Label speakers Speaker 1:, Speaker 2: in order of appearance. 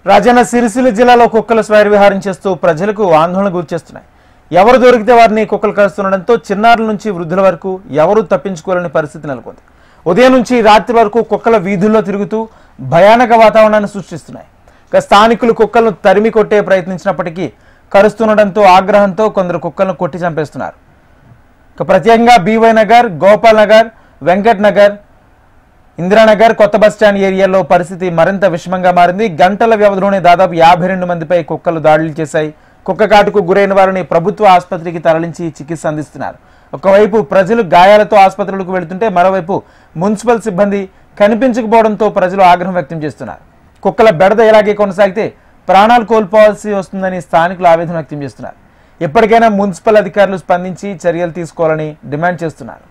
Speaker 1: రాజన్న సిరిసిల్ల జిల్లాలో కుక్కలు స్వైర విహారం చేస్తూ ప్రజలకు ఆందోళన గురిచేస్తున్నాయి. ఎవరు దొరికితే వారిని కుక్కలు కరుస్తుండడంతో చిన్నారుల నుంచి వృద్ధుల వరకు ఎవరూ తప్పించుకోలేని పరిస్థితి నెలకొంది. ఉదయం నుంచి రాత్రి వరకు కుక్కల వీధుల్లో తిరుగుతూ భయానక వాతావరణాన్ని సృష్టిస్తున్నాయి. స్థానికులు కుక్కలను తరిమి కొట్టే ప్రయత్నించినప్పటికీ కరుస్తుండడంతో ఆగ్రహంతో కొందరు కుక్కలను కొట్టి చంపేస్తున్నారు. ప్రత్యేకంగా బీవై నగర్, గోపాల్ నగర్, వెంకట్ నగర్, ఇందిరానగర్, కొత్త బస్టాండ్ ఏరియాలో పరిస్థితి మరింత విషమంగా మారింది. గంటల వ్యవధిలోనే దాదాపు 52 మందిపై కుక్కలు దాడులు చేశాయి. కుక్క కాటుకు గురైన వారిని ప్రభుత్వ ఆసుపత్రికి తరలించి చికిత్స అందిస్తున్నారు. ఒకవైపు ప్రజలు గాయాలతో ఆసుపత్రులకు వెళుతుంటే మరోవైపు మున్సిపల్ సిబ్బంది కనిపించకపోవడంతో ప్రజలు ఆగ్రహం వ్యక్తం చేస్తున్నారు. కుక్కల బెడద ఇలాగే కొనసాగితే ప్రాణాలు కోల్పోవాల్సి వస్తుందని స్థానికులు ఆవేదన వ్యక్తం చేస్తున్నారు. ఎప్పటికైనా మున్సిపల్ అధికారులు స్పందించి చర్యలు తీసుకోవాలని డిమాండ్ చేస్తున్నారు.